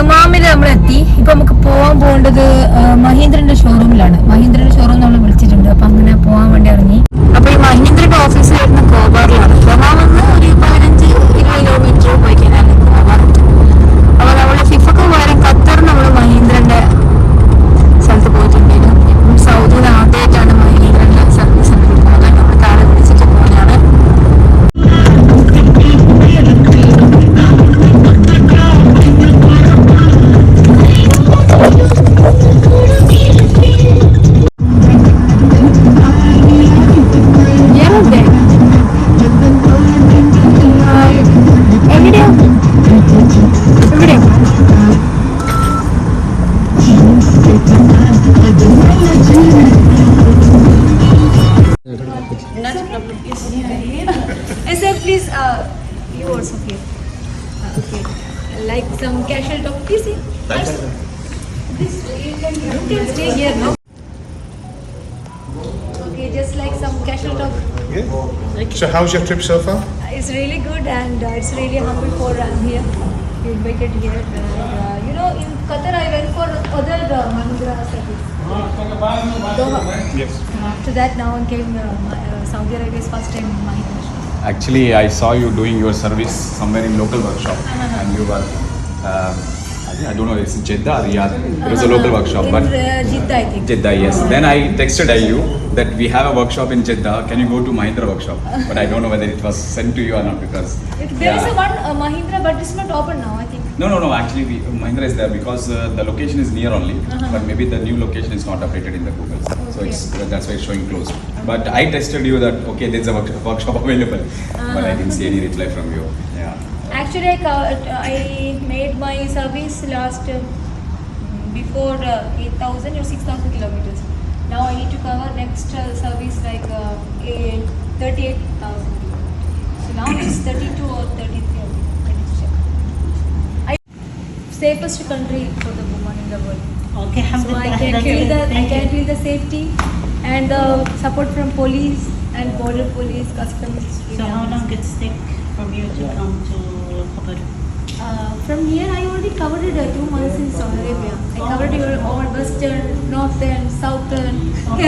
ദമാമിൽ നമ്മളെത്തി. ഇപ്പൊ നമുക്ക് പോകേണ്ടത് മഹീന്ദ്രന്റെ ഷോറൂമിലാണ്. മഹീന്ദ്രന്റെ ഷോറൂം നമ്മൾ വിളിച്ചിട്ടുണ്ട്. അപ്പൊ അങ്ങനെ പോകാൻ വേണ്ടി ഇറങ്ങി. അപ്പൊ ഈ മഹീന്ദ്രന്റെ ഓഫീസ് വരുന്ന കോബാറിലാണ്. ദമാമെന്ന് ഒരു 15-20 കിലോമീറ്റർ പോയി കഴിഞ്ഞാൽ കോബാർ. അപ്പൊ നമ്മള് ഫിഫക്ക് പകരം ഖത്തർ നമ്മള് മഹീന്ദ്രന്റെ സ്ഥലത്ത് പോയിട്ടുണ്ടായിരുന്നു. ഇപ്പം സൗദിയിൽ ആദ്യമായിട്ടാണ് മഹീന്ദ്രന്റെ സർവീസ് എടുക്കുന്നത്. നമ്മൾ താഴെ വിളിച്ചിട്ട് പോകുന്നതാണ്. Please, you also here. Okay. Like some casual talk, please. This you can stay here, no? Okay, just like some casual talk. Yeah. So how's your trip so far? It's really good and it's really humble for I'm here. You invited here. And, you know, in Qatar I went for other Mahindra service. Doha. Yes. After that, now I came Saudi Arabia's first time in Mahindra. Actually, I saw you doing your service somewhere in local workshop, and you were, I don't know, it's Jeddah or Riyadh. It was a local workshop, In but Jeddah, I think. Jeddah, yes. Then I texted you that we have a workshop in Jeddah. Can you go to Mahindra workshop? But I don't know whether it was sent to you or not because There is a one Mahindra, but it's not open now, I think. No. Actually, Mahindra is there because the location is near only, but maybe the new location is not updated in the Google. So that's why it's showing closed. But I texted you that okay, there's a workshop available, but I didn't see any reply from you. Yeah. Actually, I made my service last before 8,000 or 6,000 kilometers. Now I need to cover next service like 38,000. So now it's 32 or 33. I need to check. Safest country for the woman in the world. Okay, So I can feel the safety and the support from police and border police, customs. So how long it's take from you to come to Qatar? From here, I already covered it 2 months in Saudi Arabia. I covered your all western, northern, southern,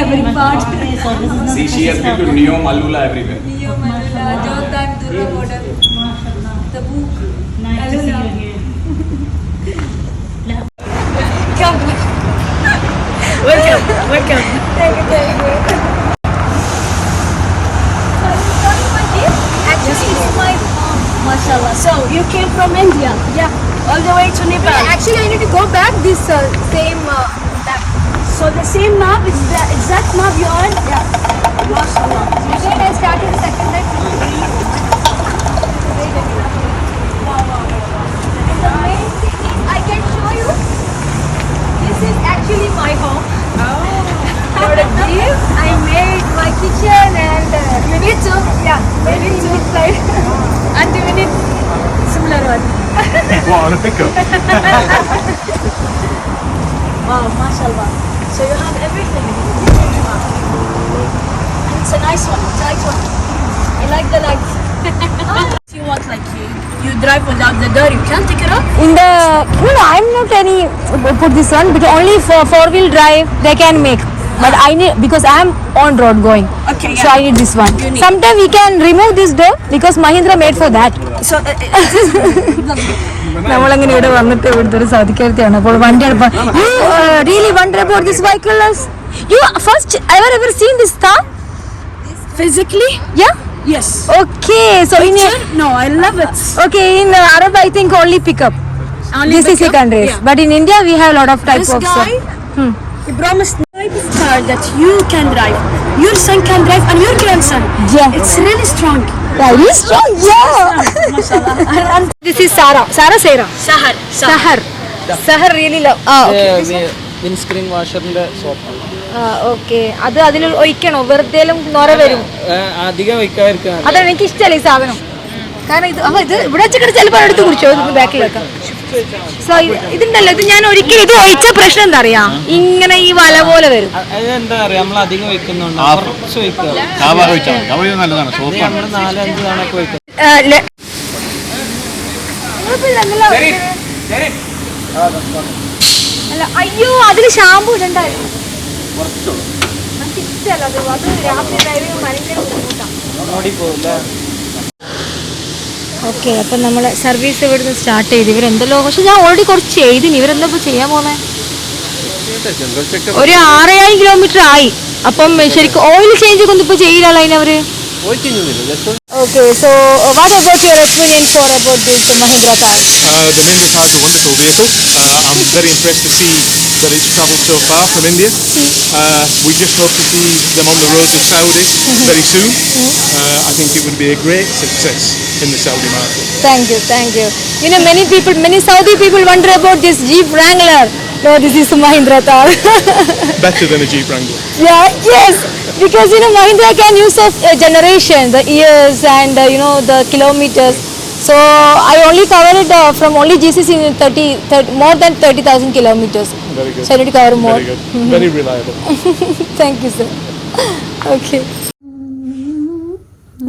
every part. Okay, so this is not See, she has been to Neo Malula everywhere. Neo Malala, Jordan, Durga border, MashaAllah. Tabuk, Nice to see Alula. you here. Come. Welcome. Thank you. Actually, it's my mom. MashaAllah. So you came from India? Yeah. All the way to Nepal? Actually, I need to go back this same map. So the same map is the exact map you are? Yeah. MashaAllah. Again, I started the second leg. The main thing I can show you. This is actually my home. For a dream, I made my kitchen and me too. Yeah, maybe inside. And we need similar one. What, on a pickup? Wow, MashaAllah. So you have everything. And it's a nice one. It's a nice one. I like the lights. If you want like you drive without the door, you can't take it off? In the no, I'm not any put this one because only for 4-wheel drive they can make. But I need because I'm on road going. Okay, So yeah. I need this one. You need. Sometimes we can remove this door because Mahindra made for that. So നമ്മളങ്ങനെ ഇവിടെ വന്നിട്ട് ഇവിടുത്തെ ഒരു സാധിക്കാരിയാണ് അപ്പോൾ വണ്ടി എടുപ്പാ you really wonder about this vehicle you first ever seen this car physically? yeah Yes. okay so in No, I love it. okay in Arab I think only pickup Only this is pickup? countries Yeah. but in India we have a lot of type This of guy, he promised type of car that you can drive, your son can drive, and your grandson. Yeah. It's really strong. very strong yeah MashaAllah. and this is Sarah Sahar. Sahar really love windscreen വാഷറിന്റെ സോപ്പാണ്. Okay അത് അതിൽ ഒഴിക്കണോ വെറുതെലും നൊര വരും അധികം വയ്ക്കാതിരിക്കാൻ അതാണ് എനിക്ക് ഇഷ്ടമല്ല ഈ സാധനം കാരണം ഇത് ഇത് ഇവിടെ വെച്ചിട്ട് ചിലപ്പോൾ എടുത്ത് കുടിച്ചോ ബാക്കിൽ വെക്കാം സോ ഇതുണ്ടല്ലോ ഇത് ഞാൻ ഒരിക്കലും ഇത് ഒഴിച്ച പ്രശ്നം എന്താ അറിയാ ഇങ്ങനെ ഈ വല പോലെ വരും അതെന്താ പറയാ നമ്മൾ അധികം വയ്ക്കുന്നുണ്ട് കുറച്ച് വയ്ക്കുക നല്ലതാണ് നമ്മൾ 4-5 തവണ ഒക്കെ വയ്ക്കും. അല്ല അയ്യോ അതില് ഷാമ്പു ഇടണ്ടായിരുന്നു. എനിക്ക് ഇഷ്ടമല്ല അത് രാത്രി ഡ്രൈവിംഗ് ഭയങ്കര ബുദ്ധിമുട്ടാണ്. ഓക്കെ, അപ്പം നമ്മൾ സർവീസ് ഇവിടുന്ന് സ്റ്റാർട്ട് ചെയ്ത് ഇവരെന്തല്ലോ, പക്ഷെ ഞാൻ ഓൾറെഡി കുറച്ച് ചെയ്തിന്. ഇവരെന്താ ഇപ്പോൾ ചെയ്യാൻ പോകുന്നത്? ഒരു 6000 കിലോമീറ്റർ ആയി. അപ്പം ശരിക്കും ഓയിൽ ചേഞ്ച് ഒക്കെ ഒന്നും ഇപ്പോൾ ചെയ്യില്ലല്ലോ അതിനവര്. Okay, so what about your opinion about this Mahindra car? The Mahindra car is a wonderful vehicle. I'm very impressed to see that it's travelled so far from India. We just hope to see them on the roads of Saudi very soon. I think it would be a great success in the Saudi market. Thank you. You know, many Saudi people wonder about this Jeep Wrangler. No, this is a Mahindra car. Better than a Jeep Wrangler. Yeah, yes, because you know Mahindra can use of generation, the years and the kilometers. So I only covered from only GCC in 30 more than 30,000 kilometers. Very good. So I need to cover more. Very good. Very reliable. Thank you, sir. Okay.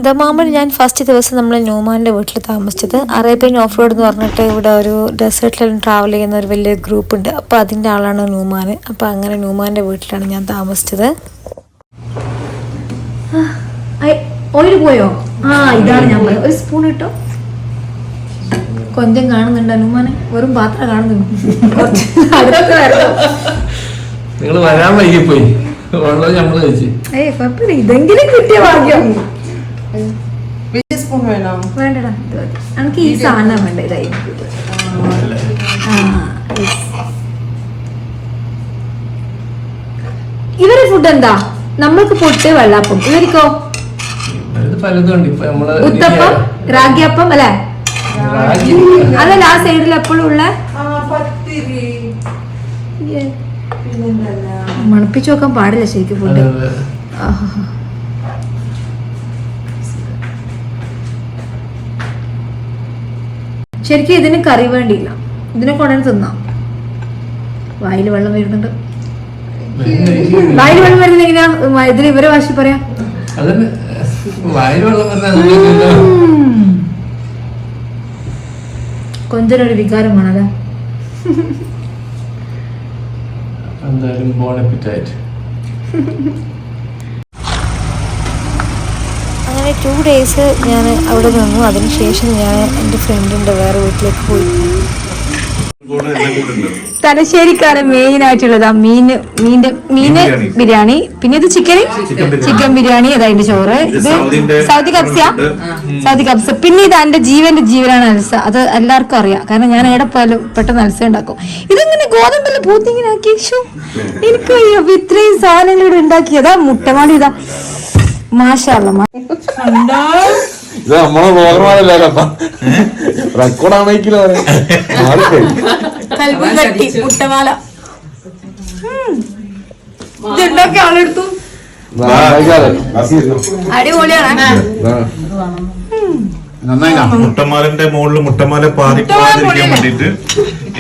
ദമാമിൽ ഞാൻ first ദിവസം നമ്മൾ ന്യൂമാൻ്റെ വീട്ടിൽ താമസിച്ചത്. Arabian off road എന്ന് പറഞ്ഞിട്ട് ഇവിടെ ഒരു ഡെസേർട്ടിലെല്ലാം travel ചെയ്യുന്ന ഒരു വലിയ ഗ്രൂപ്പ് ഉണ്ട്. അപ്പോൾ അതിൻ്റെ ആളാണ് ന്യൂമാൻ. അപ്പോൾ അങ്ങനെ ന്യൂമാൻ്റെ വീട്ടിലാണ് ഞാൻ താമസിച്ചത്. ഓയിൽ പോയോ? ഇതാണ് ഞാൻ പറയുന്നത്. ഒരു സ്പൂൺ ഇട്ടോ. കൊഞ്ചം കാണുന്നുണ്ട് ന്യൂമാനെ, വെറും പാത്രം കാണുന്നുണ്ട്. നിങ്ങൾ വരാൻ വൈകിപ്പോയി. നമ്മള് കഴിച്ചു. കുഴപ്പമില്ല, ഇതെങ്കിലും കിട്ടിയ ഭാഗ്യം. സ്പൂൺ വേണോ? വേണ്ടടാ, ഇത് മതി. എനിക്ക് ഈ സാധനം വേണ്ട. ഇതായി ഇവരെ ഫുഡ് എന്താ? നമ്മൾക്ക് പൊട്ട് വെള്ളാപ്പം. ഇവർക്കോ പലതും ഉണ്ട്. ഇപ്പൊ നമ്മള് ഉത്തപ്പം, റാഗിയപ്പം അല്ലെ? അതല്ല ആ സൈഡിൽ എപ്പോഴും ഉള്ള മണപ്പിച്ചു നോക്കാൻ പാടില്ല ശരിക്കും ഫുഡ്. ശരിക്കും ഇതിന് കറി വേണ്ടിയില്ല, ഇതിനെ കൊണ്ടു തിന്നാം. വായിൽ വെള്ളം വരുന്നുണ്ട്. വായിൽ വെള്ളം വരുന്നത് എങ്ങനെയാ? ഇതിൽ ഇവരെ ഭാഷ പറയാം. കൊഞ്ചൊരു വികാരമാണല്ലേ. എന്തായാലും ബോൺ അപ്പിറ്റൈറ്റ്. അങ്ങനെ 2 days ഞാൻ അവിടെ നിന്നു. അതിനുശേഷം ഞാൻ എൻ്റെ ഫ്രണ്ടിൻ്റെ വേറെ വീട്ടിലേക്ക് പോയി. തലശ്ശേരിക്കാരൻ മെയിൻ ആയിട്ടുള്ളതാ മീന് ബിരിയാണി. പിന്നെ ഇത് ചിക്കൻ ബിരിയാണി. അതായത് ചോറ്. ഇത് സൗദി കബ്സ. പിന്നെ ഇത് എന്റെ ജീവനാണ് അൽസ. അത് എല്ലാവർക്കും അറിയാം, കാരണം ഞാൻ എവിടെ പോയാലും പെട്ടെന്ന് അൽസ ഉണ്ടാക്കും. ഇതെങ്ങനെ ഗോതമ്പല്ല പൂത്തിങ്ങനെ ആക്കി. എനിക്ക് ഇത്രയും സാധനങ്ങൾ ഇവിടെ ഉണ്ടാക്കിയതാ. മുട്ടമാടി ഇതാ, മാഷാഅല്ലാഹ്. ഇത് നമ്മളെ പ്രോഗ്രാമല്ലപ്പ, റെക്കോർഡാണെങ്കിലോ. മുട്ടമാല ഇതുണ്ടാക്കിയ ആളെടുത്തു. അടിപൊളിയാണ്. മുട്ടമാലിന്റെ മുകളിൽ മുട്ടമാല പാതിരിക്കാൻ വേണ്ടിട്ട്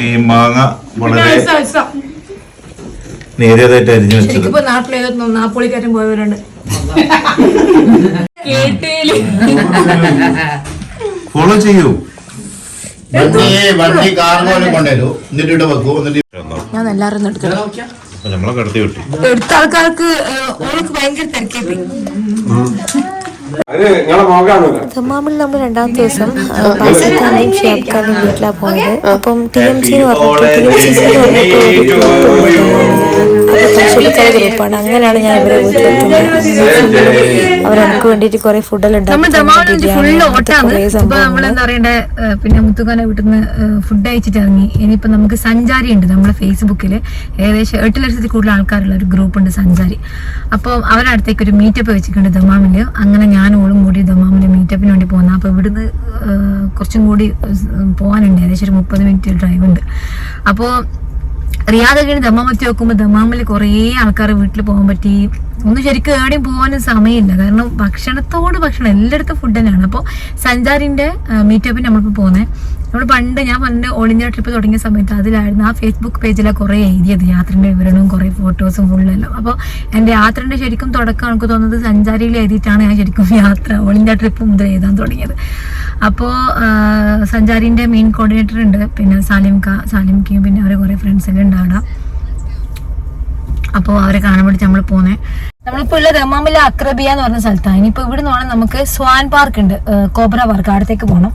ഈ മാങ്ങ വളരെ നേരിയതായിട്ട് അരിഞ്ഞു വെച്ചത്. ഇപ്പൊ നാട്ടിലേതോ നാപ്പോളിക്കാറ്റും പോയവരുണ്ട്. ഫോളോ ചെയ്യൂ. വണ്ടി കാറിനോട് കൊണ്ടുവരൂ, എന്നിട്ട് ഇവിടെ വെക്കൂ. ഞാൻ എല്ലാവരും എടുക്കണം. നമ്മളെ കടത്തി വിട്ടി എടുത്ത ആൾക്കാർക്ക് ഓൾക്ക് ഭയങ്കര തിരക്കേണ്ടി. ദമാമിൽ നമ്മൾ 2ാമത്തെ ദിവസം പാകിസ്ഥാനെയും ഷേഖാനെയും വീട്ടിലാണ് പോയത്. അപ്പം TMC എന്ന് പറഞ്ഞിട്ട് ഗ്രൂപ്പാണ്. അങ്ങനെയാണ് ഞാൻ ഇവരെ വീട്ടിലെത്തുന്നത്. അവർക്ക് വേണ്ടിയിട്ട് കുറെ ഫുഡെല്ലാം നമ്മളെന്താ പറയണ്ടേ. പിന്നെ മുത്തുഖാനെ വീട്ടിൽ നിന്ന് ഫുഡ് അയച്ചിട്ട് ഇറങ്ങി. ഇനിയിപ്പോ നമുക്ക് സഞ്ചാരി ഉണ്ട് നമ്മുടെ ഫേസ്ബുക്കില്. ഏകദേശം 8 ലക്ഷത്തിൽ കൂടുതൽ ആൾക്കാരുള്ള ഒരു ഗ്രൂപ്പ് ഉണ്ട് സഞ്ചാരി. അപ്പോൾ അവരടുത്തേക്ക് ഒരു മീറ്റപ്പ് വെച്ചിട്ടുണ്ട് ദമാമില്. അങ്ങനെ ഞാൻ ഓളും കൂടി ദമാമില് മീറ്റപ്പിന് വേണ്ടി പോകുന്ന. അപ്പോൾ ഇവിടുന്ന് കുറച്ചും കൂടി പോകാനുണ്ട്. ഏകദേശം ഒരു 30 മിനിറ്റ് ഡ്രൈവ് ഉണ്ട്. അപ്പോൾ റിയാദ് കഴിഞ്ഞ് ദമാം എത്തി നോക്കുമ്പോൾ ദമാമിൽ കുറേ ആൾക്കാർ വീട്ടിൽ പോകാൻ പറ്റി. ഒന്നും ശരിക്കും എവിടെയും പോകാനും സമയമില്ല, കാരണം ഭക്ഷണം എല്ലായിടത്തും ഫുഡ് തന്നെയാണ്. അപ്പോൾ സഞ്ചാരിൻ്റെ മീറ്റപ്പിന് നമ്മളിപ്പോൾ പോകുന്നത്. ഞാൻ പണ്ട് ഓൾ ഇന്ത്യ ട്രിപ്പ് തുടങ്ങിയ സമയത്ത് അതിലായിരുന്നു ആ ഫേസ്ബുക്ക് പേജിലെ കുറേ എഴുതിയത് യാത്രയുടെ വിവരണവും കുറേ ഫോട്ടോസും ഫുള്ളെല്ലാം. അപ്പോൾ എൻ്റെ യാത്രയുടെ ശരിക്കും തുടക്കം എനിക്ക് തോന്നുന്നത് സഞ്ചാരിയിൽ എഴുതിയിട്ടാണ് ഞാൻ ശരിക്കും യാത്ര ഓൾ ഇന്ത്യ ട്രിപ്പ് മുതൽ എഴുതാൻ തുടങ്ങിയത്. അപ്പോൾ സഞ്ചാരിൻ്റെ മെയിൻ കോർഡിനേറ്റർ ഉണ്ട്, പിന്നെ സാലിംക്കയും പിന്നെ അവരെ കുറേ ഫ്രണ്ട്സൊക്കെ ഉണ്ട് അവിടെ. അപ്പോൾ അവരെ കാണാൻ വേണ്ടി നമ്മൾ പോകുന്നത്. നമ്മളിപ്പോൾ ഉള്ളത് ദമാമിലെ അക്രബിയ എന്ന് പറഞ്ഞ സ്ഥലത്താണ്. ഇനിയിപ്പോൾ ഇവിടെ നിന്ന് വേണം നമുക്ക് സ്വാൻ പാർക്ക് ഉണ്ട്, കോബ്ര പാർക്ക്, അവിടത്തേക്ക് പോകണം.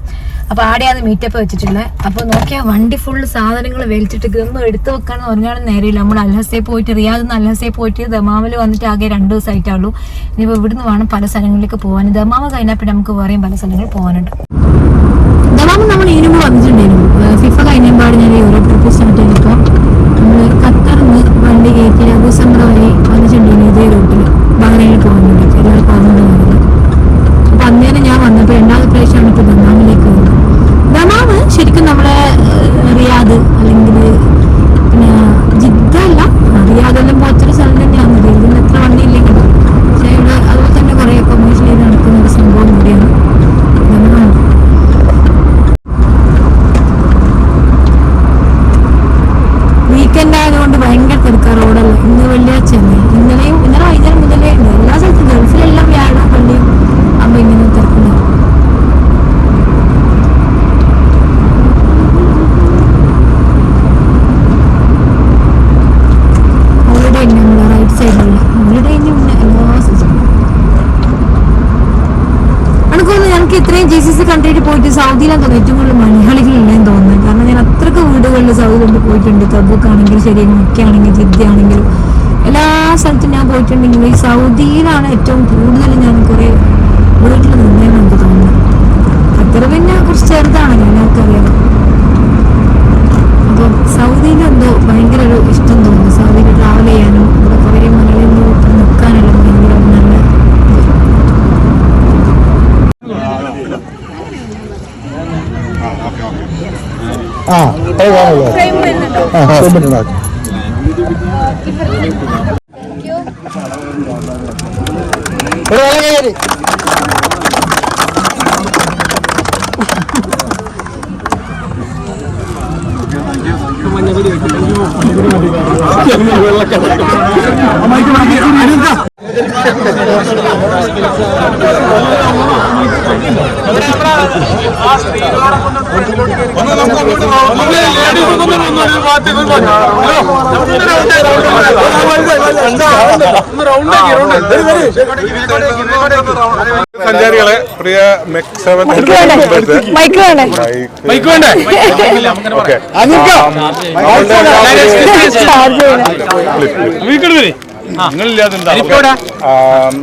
അപ്പോൾ ആടെയാണ് മീറ്റപ്പ് വെച്ചിട്ടുള്ളത്. അപ്പോൾ നോക്കിയാൽ വണ്ടി ഫുള്ള് സാധനങ്ങൾ വലിച്ചിട്ട് ഇതൊന്നും എടുത്തു വെക്കാന്ന് പറഞ്ഞാലും നേരെയില്ല. നമ്മൾ അൽഹസയിൽ പോയിട്ട് റിയാദിൽ നിന്ന് അൽഹസയിൽ പോയിട്ട് ദമാമിൽ വന്നിട്ട് ആകെ 2 ദിവസമായിട്ടുള്ളൂ. ഇനിയിപ്പോൾ ഇവിടുന്ന് വേണം പല സ്ഥലങ്ങളിലേക്ക് പോകാൻ. ദമാമ കഴിഞ്ഞാൽ പിന്നെ നമുക്ക് വേറെയും പല സ്ഥലങ്ങളിൽ പോകാനുണ്ട്. ദമാമ് നമ്മൾ ഇതിനു വന്നിട്ടുണ്ടായിരുന്നു. ഫിഫ കഴിഞ്ഞപാട് ഞാൻ യൂറോപ്പ് ട്രിപ്പ് സ്റ്റാർട്ട് ചെയ്തപ്പോൾ നമ്മൾ ഖത്തറിന്ന് വണ്ടി കയറ്റി ഡിസംബർ വരെ വന്നിട്ടുണ്ടായിരുന്നു ഇതേ റൂട്ടിൽ ബഹ്റൈനിൽ പോകാൻ വേണ്ടിയിട്ട് എല്ലാവർക്കും അറിഞ്ഞിട്ടുണ്ടായിരുന്നു. അപ്പോൾ അന്നേരം ഞാൻ വന്നപ്പോൾ 2ാമത്തെ പ്രാവശ്യമാണ് ഇപ്പോൾ ദമാമിലേക്ക് പോകുന്നത്. ദമാമ് ശരിക്കും നമ്മളെ റിയാദ് അല്ലെങ്കിൽ പിന്നെ ജിദ്ദ അല്ല, റിയാദെല്ലാം പോലത്തൊരു സ്ഥലം തന്നെയാണ്. ഇതിന് എത്ര വണ്ടി ഇല്ലെങ്കിലും പക്ഷേ ഇവിടെ അതുപോലെ തന്നെ കുറേ കൊമേഴ്ഷ്യൽ ചെയ്ത് നടക്കുന്ന ഒരു സംഭവം കൂടിയാണ് ദമാമ്. വീക്കെൻഡ് ആയതുകൊണ്ട് ഭയങ്കര തിരക്കാ റോഡല്ല. ഇന്ന് വെള്ളിയാഴ്ചയല്ലേ, ഇന്നലെ വൈകുന്നേരം മുതലേ ഉണ്ട് എല്ലാ സ്ഥലത്തും. ഗൾഫിലെല്ലാം വ്യാഴം വെള്ളിയും ആകുമ്പോൾ ഇങ്ങനെ തിരക്കുണ്ടാവും. ഹോളിഡേ ഉണ്ട് നമ്മുടെ റൈറ്റ് സൈഡിലുള്ള ഹോളിഡേ ഉണ്ട് എല്ലാ സ്ഥലത്തും. എനിക്കൊന്ന് ഞങ്ങൾക്ക് ഇത്രയും GCC കൺട്രിയിൽ പോയിട്ട് സൗദിയിലാണ് തോന്നുന്നു ഏറ്റവും കൂടുതൽ മലയാളികളില്ലെന്ന് തോന്നുന്നത്. കാരണം ഞാൻ അത്രയ്ക്ക് വീടുകളിൽ സൗദിയിലുണ്ട് പോയിട്ടുണ്ട്. തബൂക്ക് ആണെങ്കിലും ശരി, മക്ക ആണെങ്കിലും ജിദ്ദ ആണെങ്കിലും എല്ലാ സ്ഥലത്തും ഞാൻ പോയിട്ടുണ്ടെങ്കിൽ ഈ സൗദിയിലാണ് ഏറ്റവും കൂടുതൽ ഞാൻ കുറേ വീട്ടിൽ നിന്നേന്ന് എനിക്ക് തോന്നുന്നത്. ഖത്തർ പിന്നെ കുറച്ച് ചെറുതാണല്ലോ എല്ലാവർക്കറിയാം. അപ്പോൾ സൗദിയിൽ എന്തോ ഭയങ്കര ഒരു ഇഷ്ടം തോന്നുന്നു. സൗദിയിൽ ട്രാവൽ ചെയ്യാനും ഇവിടെ കുറേ മലയിൽ നിൽക്കാനെല്ലാം ഭയങ്കര നല്ല സഞ്ചാരികളെ, പ്രിയ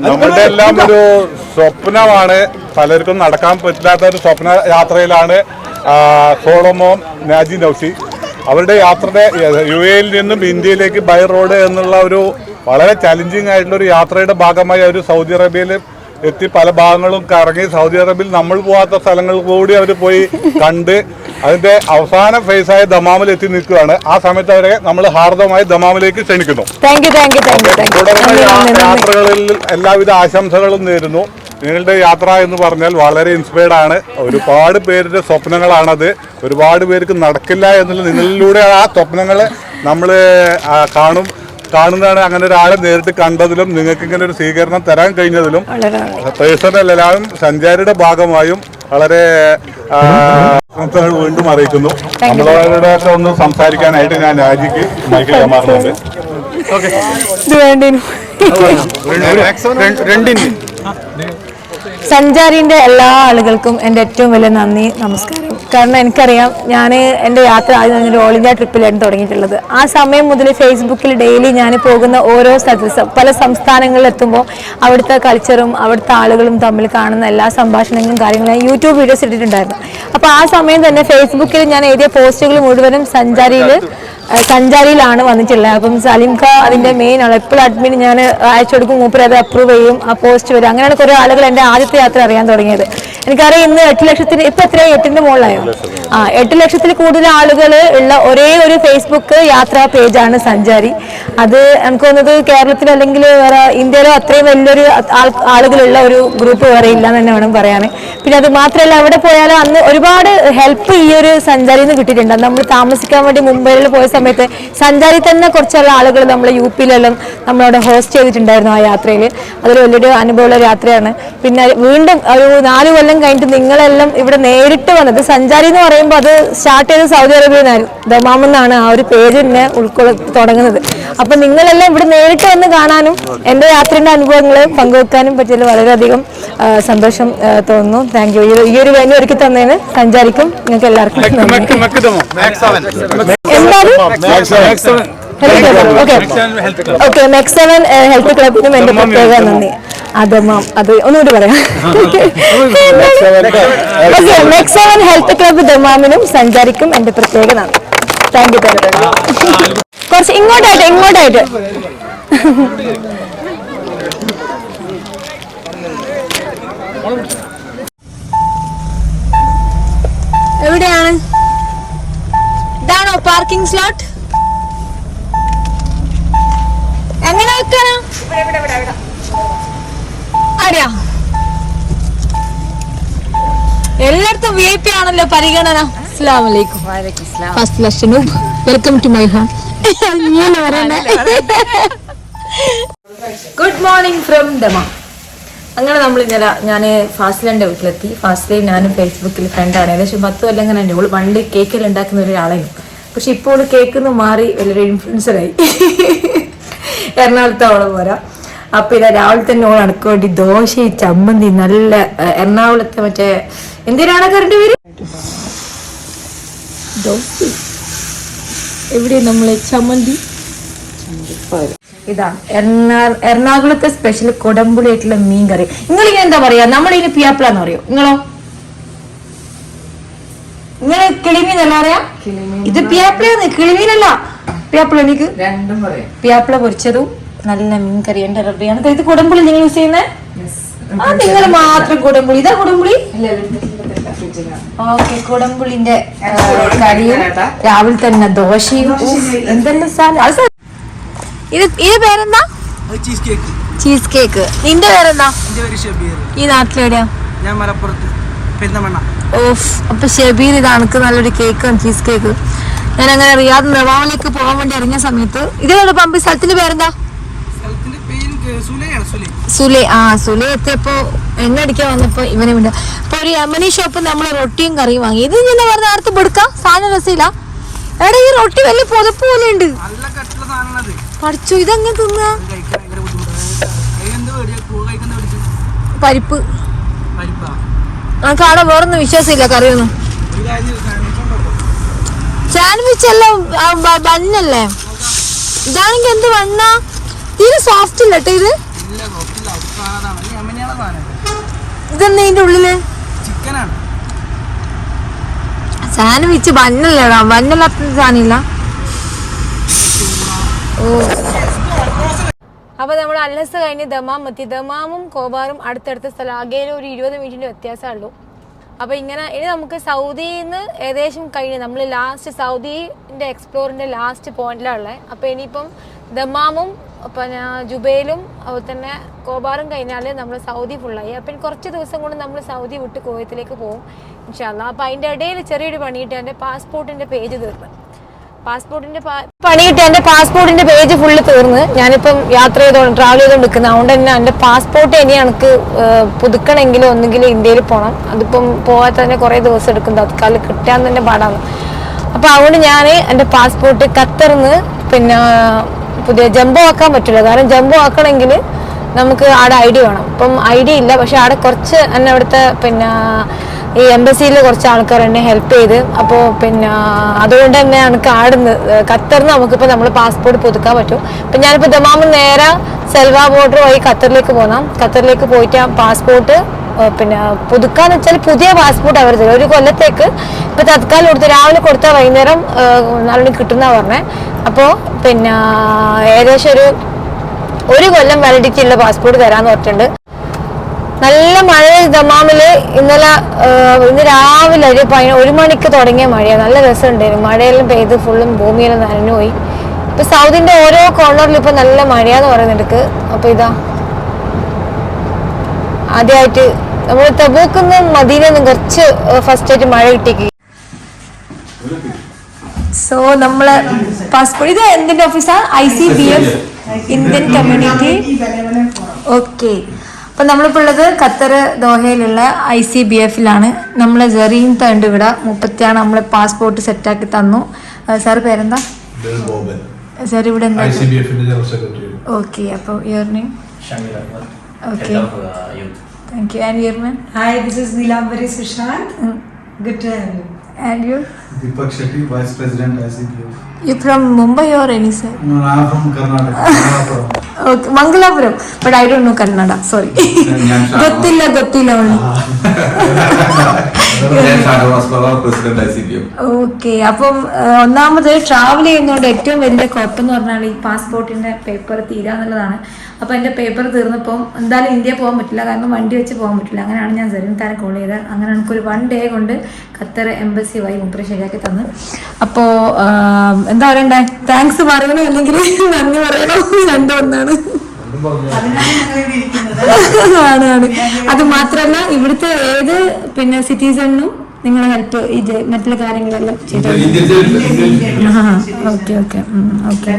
നമ്മളുടെ എല്ലാം ഒരു സ്വപ്നമാണ്, പലർക്കും നടക്കാൻ പറ്റാത്ത ഒരു സ്വപ്ന യാത്രയിലാണ് സോളമോൻ നാജി നൗസി. അവരുടെ യാത്രയുടെ UAE നിന്നും ഇന്ത്യയിലേക്ക് ബൈ റോഡ് എന്നുള്ള ഒരു വളരെ ചലഞ്ചിങ് ആയിട്ടുള്ള ഒരു യാത്രയുടെ ഭാഗമായി അവർ സൗദി അറേബ്യയിൽ എത്തി പല ഭാഗങ്ങളും കറങ്ങി. സൗദി അറേബ്യയിൽ നമ്മൾ പോകാത്ത സ്ഥലങ്ങൾ കൂടി അവർ പോയി കണ്ട് അതിന്റെ അവസാന ഫേസായ ദമാമിൽ എത്തി നിൽക്കുകയാണ്. ആ സമയത്ത് അവരെ നമ്മൾ ഹാർദമായി ദമാമിലേക്ക് ക്ഷണിക്കുന്നു. തുടർന്ന് യാത്രകളിൽ എല്ലാവിധ ആശംസകളും നേരുന്നു. നിങ്ങളുടെ യാത്ര എന്ന് പറഞ്ഞാൽ വളരെ ഇൻസ്പയർഡ് ആണ്. ഒരുപാട് പേരുടെ സ്വപ്നങ്ങളാണത്. ഒരുപാട് പേർക്ക് നടക്കില്ല എന്നുള്ള നിങ്ങളിലൂടെ ആ സ്വപ്നങ്ങൾ നമ്മൾ കാണുന്നതാണ്. അങ്ങനെ ഒരാളെ നേരിട്ട് കണ്ടതിലും നിങ്ങൾക്ക് ഇങ്ങനെ ഒരു സ്വീകരണം തരാൻ കഴിഞ്ഞതിലും പേഴ്സണൽ എല്ലാവരും സഞ്ചാരിയുടെ ഭാഗമായും വളരെ വീണ്ടും അറിയിക്കുന്നു. നമ്മളോടെ ഒന്ന് സംസാരിക്കാനായിട്ട് ഞാൻ രാജിക്ക് മൈക്ക് കൈമാറുന്നുണ്ട്. സഞ്ചാരിന്റെ എല്ലാ ആളുകൾക്കും എൻ്റെ ഏറ്റവും വലിയ നന്ദി, നമസ്കാരം. കാരണം എനിക്കറിയാം, ഞാൻ എൻ്റെ യാത്ര ആദ്യം ഓൾ ഇന്ത്യ ട്രിപ്പിലായിരുന്നു തുടങ്ങിയിട്ടുള്ളത്. ആ സമയം മുതൽ ഫേസ്ബുക്കിൽ ഡെയിലി ഞാൻ പോകുന്ന ഓരോ സ്ഥലത്ത് പല സംസ്ഥാനങ്ങളിൽ എത്തുമ്പോൾ അവിടുത്തെ കൾച്ചറും അവിടുത്തെ ആളുകളും തമ്മിൽ കാണുന്ന എല്ലാ സംഭാഷണങ്ങളും കാര്യങ്ങളും ഞാൻ യൂട്യൂബ് വീഡിയോസ് ഇട്ടിട്ടുണ്ടായിരുന്നു. അപ്പോൾ ആ സമയം തന്നെ ഫേസ്ബുക്കിൽ ഞാൻ എഴുതിയ പോസ്റ്റുകൾ മുഴുവനും സഞ്ചാരിയിലാണ് വന്നിട്ടുള്ളത്. അപ്പം സലിംക അതിൻ്റെ മെയിൻ ആണ്. എപ്പോഴും അഡ്മിൻ ഞാൻ അയച്ചു കൊടുക്കും, മൂപ്പർ അത് അപ്രൂവ് ചെയ്യും, ആ പോസ്റ്റ് വരും. അങ്ങനെയാണ് കുറേ ആളുകൾ എൻ്റെ ആദ്യത്തെ യാത്ര അറിയാൻ തുടങ്ങിയത്. എനിക്കറിയാം ഇന്ന് 8 ലക്ഷത്തിന് ഇപ്പം എത്രയാണ് 8ന്റെ മുകളിൽ മനസ്സിലായോ? 8 ലക്ഷത്തിൽ കൂടുതൽ ആളുകൾ ഉള്ള ഒരേ ഒരു ഫേസ്ബുക്ക് യാത്രാ പേജാണ് സഞ്ചാരി. അത് എനിക്ക് തോന്നുന്നത് കേരളത്തിൽ അല്ലെങ്കിൽ വേറെ ഇന്ത്യയിലോ അത്രയും വലിയൊരു ആളുകളുള്ള ഒരു ഗ്രൂപ്പ് വേറെ ഇല്ല എന്ന് തന്നെ വേണം പറയാൻ. പിന്നെ അത് മാത്രമല്ല, അവിടെ പോയാലും അന്ന് ഒരുപാട് ഹെൽപ്പ് ഈ ഒരു സഞ്ചാരിന്ന് കിട്ടിയിട്ടുണ്ട്. നമ്മൾ താമസിക്കാൻ വേണ്ടി മുംബൈയിൽ പോയ സമയത്ത് സഞ്ചാരി തന്നെ കുറച്ചുള്ള ആളുകൾ നമ്മൾ UP-ലെല്ലാം നമ്മളവിടെ ഹോസ്റ്റ് ചെയ്തിട്ടുണ്ടായിരുന്നു ആ യാത്രയിൽ. അതൊരു വലിയൊരു അനുഭവമുള്ള യാത്രയാണ്. പിന്നെ വീണ്ടും ഒരു 4 കൊല്ലം കഴിഞ്ഞിട്ട് നിങ്ങളെല്ലാം ഇവിടെ നേരിട്ട് വന്നത്. സഞ്ചാരി എന്ന് പറയുമ്പോൾ അത് സ്റ്റാർട്ട് ചെയ്ത് സൗദി അറേബ്യയിലായിരുന്നു, ദമാമെന്നാണ് ആ ഒരു പേര് തന്നെ തുടങ്ങുന്നത്. അപ്പൊ നിങ്ങളെല്ലാം ഇവിടെ നേരിട്ട് വന്ന് കാണാനും എൻ്റെ യാത്രയുടെ അനുഭവങ്ങൾ പങ്കുവെക്കാനും പറ്റിയതിൽ വളരെയധികം സന്തോഷം തോന്നുന്നു. Thank you. ഈ ഒരു വേണ്ടി ഒരുക്കി തന്നതിന് സഞ്ചാരിക്കും നിങ്ങൾക്ക് എല്ലാവർക്കും ഓക്കെ. മെക്സ് 7 ഹെൽത്ത് ക്ലബിനും എൻ്റെ പ്രത്യേക നന്ദി. അതമാം അത് ഒന്നുകൂടി പറയാം. ഓക്കെ, മെക്സ് 7 ഹെൽത്ത് ക്ലബ് ദമാമിനും സഞ്ചാരിക്കും എൻ്റെ പ്രത്യേക നന്ദി. Thank you. കുറച്ച് ഇങ്ങോട്ടായിട്ട് എവിടെയാണ്? ഇതാണോ പാർക്കിംഗ് സ്ലോട്ട്? എങ്ങനെ വെക്കാനാ? അറിയാ എല്ലായിടത്തും VIP ആണല്ലോ പരിഗണന. അസ്സലാമു അലൈക്കും. ഫസ്റ്റ് ലക്ഷനും welcome to my home. Good morning from Dammam. അങ്ങനെ നമ്മൾ ഇന്നലെ ഞാൻ ഫാസിലിൻ്റെ വീട്ടിലെത്തി. ഫാസിലെ ഞാനും ഫേസ്ബുക്കിൽ ഫ്രണ്ടാണ്. ഏകദേശം 10 കൊല്ലം അങ്ങനെ തന്നെ. ഓള് പണ്ട് കേക്കിൽ ഉണ്ടാക്കുന്ന ഒരാളായിരുന്നു. പക്ഷെ ഇപ്പോൾ കേക്കിൽ നിന്ന് മാറി വലിയൊരു ഇൻഫ്ലുവൻസറായി. എറണാകുളത്ത് അവളെ പോരാ. അപ്പൊ ഇതാ രാവിലെ തന്നെ ഓൾ അടക്ക വേണ്ടി ദോശയും ചമ്മന്തി നല്ല എറണാകുളത്തെ മറ്റേ എന്തിനാണ് കറണ്ട് പേര് ദോശ എവിടെ നമ്മളെ ചമ്മന്തി. ഇതാ എറണാകുളത്തെ സ്പെഷ്യൽ കൊടമ്പുളി ആയിട്ടുള്ള മീൻ കറി. നിങ്ങളിങ്ങനെ എന്താ പറയാ? നമ്മളിതിന് പിയാപ്പിളാന്ന് പറയോ? നിങ്ങളോ? നിങ്ങൾ കിളിമീനല്ല പറയാ? ഇത് പിയാപ്പിളാന്ന്, കിളിമീനല്ല. പിയാപ്പിള എനിക്ക് പിയാപ്പിള പൊരിച്ചതും നല്ല മീൻ കറി. എന്റെ റബ്ബിയാണ്. ഇത് കുടംപുളി നിങ്ങൾ യൂസ് ചെയ്യുന്നത്? ആ, നിങ്ങൾ മാത്രം കുടംപുളി. ഇതാ കുടംപുളി. ഓക്കെ, കുടംപുളിന്റെ കറിയും രാവിലെ തന്നെ ദോശയും എന്തെല്ലാം സാധനം. ഇത് പേരെന്താ? Cheese cake. നിന്റെ പേരെന്താ? ഈ നാട്ടിലെവിടെയാ? ഓഫ്. അപ്പൊ ഷബീർ, ഇതാണ് നല്ലൊരു കേക്കാണ്, ചീസ് കേക്ക്. ഞാൻ അങ്ങനെ റിയാദ് ദമാമിലേക്ക് പോകാൻ വേണ്ടി ഇറങ്ങിയ സമയത്ത് ഇതേപോലെ പമ്പ് സ്ഥലത്തിന്റെ പേരെന്താ? സുലേ. സുലേ എത്തിയപ്പോ എണ്ണ അടിക്കാൻ വന്നപ്പോ ഇവനെ വിട്ട അപ്പൊ ഒരു യമനി ഷോപ്പ് നമ്മള് റൊട്ടിയും കറിയും വാങ്ങി. ഇത് ഞാൻ പറഞ്ഞ നേരത്തെ എടുക്കാം, സാധനം രസമില്ല. എടാ, ഈ റൊട്ടി വലിയ പുതപ്പ് പോലെ ഉണ്ട്. പഠിച്ചു. ഇതെങ്ങനെ തിന്ന? പരിപ്പ്. നമുക്ക് അവിടെ വേറൊന്നും വിശ്വാസമില്ല കറിയൊന്നും. സാൻഡ്വിച്ച് എല്ലാം ബണ്ണല്ലേ? ഇതാണെങ്കിൽ എന്ത് ബണ്ണ? തീരെ സോഫ്റ്റ് ഇല്ല കേട്ടോ ഇത്. ഇതെന്താ ഇതിന്റെ ഉള്ളില്? സാൻഡ്വിച്ച് ബണ്ണല്ലേടാ, ബണ്ണല്ലാത്ത സാധനമില്ല. ഓ, അപ്പൊ നമ്മൾ അൽഹസ കഴിഞ്ഞ് ദമാം എത്തി. ദമാമും കോബാറും അടുത്തടുത്ത സ്ഥലം. ആകെ ഒരു 20 മിനിറ്റിന്റെ വ്യത്യാസമുള്ളൂ. അപ്പൊ ഇനി നമുക്ക് സൗദിയിൽ നിന്ന് ഏകദേശം കഴിഞ്ഞ് നമ്മൾ ലാസ്റ്റ് സൗദിന്റെ എക്സ്പ്ലോറിന്റെ ലാസ്റ്റ് പോയിന്റിലാണുള്ളത്. അപ്പൊ ഇനിയിപ്പം ദമാമും പിന്നെ ജുബൈലും അതുപോലെ തന്നെ കോബാറും കഴിഞ്ഞാൽ നമ്മൾ സൗദി ഫുള്ളായി. അപ്പം കുറച്ച് ദിവസം കൊണ്ട് നമ്മൾ സൗദി വിട്ട് കുവൈത്തിലേക്ക് പോകും ഇൻഷാ അല്ലാഹ്. അപ്പം അതിൻ്റെ ഇടയിൽ ചെറിയൊരു പണിയിട്ട് എൻ്റെ പാസ്പോർട്ടിൻ്റെ പേജ് തീർന്നു. എൻ്റെ പാസ്പോർട്ടിൻ്റെ പേജ് ഫുള്ള് തീർന്ന്. ഞാനിപ്പം യാത്ര ട്രാവൽ ചെയ്തുകൊണ്ട് നിൽക്കുന്നത്. അതുകൊണ്ട് തന്നെ എൻ്റെ പാസ്പോർട്ട് ഇനി എനിക്ക് പുതുക്കണമെങ്കിലും ഒന്നെങ്കിലും ഇന്ത്യയിൽ പോകണം. അതിപ്പം പോകാൻ തന്നെ കുറേ ദിവസം എടുക്കും. തത്കാലം കിട്ടാൻ തന്നെ പാടാണ്. അപ്പോൾ അതുകൊണ്ട് ഞാൻ എൻ്റെ പാസ്പോർട്ട് ഖത്തറിന്ന് പിന്നെ പുതിയ ജംബോ ആക്കാൻ പറ്റില്ല. കാരണം ജംബോ ആക്കണമെങ്കിൽ നമുക്ക് അവിടെ ID വേണം. ഇപ്പം ID ഇല്ല. പക്ഷെ അവിടെ കുറച്ച് എന്നെ അവിടുത്തെ പിന്നെ ഈ എംബസിയിൽ കുറച്ച് ആൾക്കാർ എന്നെ ഹെൽപ്പ് ചെയ്ത്. അപ്പോൾ പിന്നെ അതുകൊണ്ട് തന്നെ എനിക്ക് ആടുന്ന് ഖത്തറിന് നമുക്കിപ്പോൾ നമ്മൾ പാസ്പോർട്ട് പുതുക്കാൻ പറ്റും. അപ്പം ഞാനിപ്പോൾ ദമാമിൽ നേരെ സെൽവ ബോർഡർ വഴി ഖത്തറിലേക്ക് പോകണം. ഖത്തറിലേക്ക് പോയിട്ട് ആ പാസ്പോർട്ട് പിന്നെ പുതുക്കാന്ന് വെച്ചാൽ പുതിയ പാസ്പോർട്ട് അവർ തരും 1 കൊല്ലത്തേക്ക്. ഇപ്പം തത്കാലം കൊടുത്ത് രാവിലെ കൊടുത്താൽ വൈകുന്നേരം 4 മണിക്ക് കിട്ടുന്ന പറഞ്ഞത്. അപ്പോൾ പിന്നെ ഏകദേശം ഒരു കൊല്ലം വാലിഡിറ്റി ഉള്ള പാസ്പോർട്ട് തരാമെന്ന് പറഞ്ഞിട്ടുണ്ട്. നല്ല മഴ ദമാമില് ഇന്ന് രാവിലെ ഒരു 1 മണിക്ക് തുടങ്ങിയ മഴയാണ്. നല്ല രസമുണ്ടായിരുന്നു. മഴയെല്ലാം പെയ്ത് ഫുള്ളും ഭൂമിയെല്ലാം നനഞ്ഞു പോയി. ഇപ്പൊ സൗദിന്റെ ഓരോ കോർണറിലും ഇപ്പൊ നല്ല മഴയാന്ന് പറയുന്നുണ്ട്. അപ്പൊ ഇതാ ആദ്യമായിട്ട് നമ്മൾ തബൂക്കിന്ന് മദീനന്ന് കുറച്ച് ഫസ്റ്റ് ആയിട്ട് മഴ കിട്ടിക്ക്. സോ നമ്മളെ പാസ്പോർട്ട് ഇത് എന്തിന്റെ ഓഫീസാ? ICBF Indian community. ഓക്കെ, അപ്പൊ നമ്മളിപ്പോ ഉള്ളത് ഖത്തർ ദോഹയിലുള്ള ICBF-ലാണ്. നമ്മളെ ജെറീൻ ഉണ്ട് ഇവിടെ. 30 നമ്മളെ പാസ്പോർട്ട് സെറ്റാക്കി തന്നു. സാർ പേരെന്താ? സാർ ഇവിടെ എന്താ? ഓക്കെ, അപ്പൊ your name? Okay, thank you. And your man? Hi, this is Nilambari Sushant. Good to have you. And you? Deepak Shetty, Vice President ICBF. You from Mumbai or any side? No, I am from Karnataka. Okay, Mangalapuram. But I don't know Kannada. Sorry. Gottilla only. President ICBF. Okay, അപ്പം ഒന്നാമത് travel ചെയ്യുന്നതുകൊണ്ട് ഏറ്റവും വലിയ കുഴപ്പമെന്ന് പറഞ്ഞാൽ ഈ പാസ്പോർട്ടിന്റെ paper തീരാന്നുള്ളതാണ്. അപ്പൊ എന്റെ paper തീർന്നപ്പം എന്തായാലും ഇന്ത്യ പോകാൻ പറ്റില്ല, കാരണം വണ്ടി വെച്ച് പോകാൻ പറ്റില്ല. അങ്ങനെയാണ് ഞാൻ ജെറിൻതാനെ കോൾ ചെയ്തത്. അങ്ങനെ എനിക്കൊരു 1 day കൊണ്ട് ഖത്തർ എംബസി വഴി മുപ്പര് ശരിയാക്കി തന്നു. അപ്പോ എന്താ പറയണ്ടേ, താങ്ക്സ് പറയണോ അല്ലെങ്കിൽ നന്ദി പറയണോ, രണ്ടും ഒന്നാണ്. ആണ്. അത് മാത്രല്ല ഇവിടുത്തെ ഏത് സിറ്റിസണിനും നിങ്ങളെ ഹെൽപ്പ് മറ്റുള്ള കാര്യങ്ങളെല്ലാം ചെയ്തു. Okay okay okay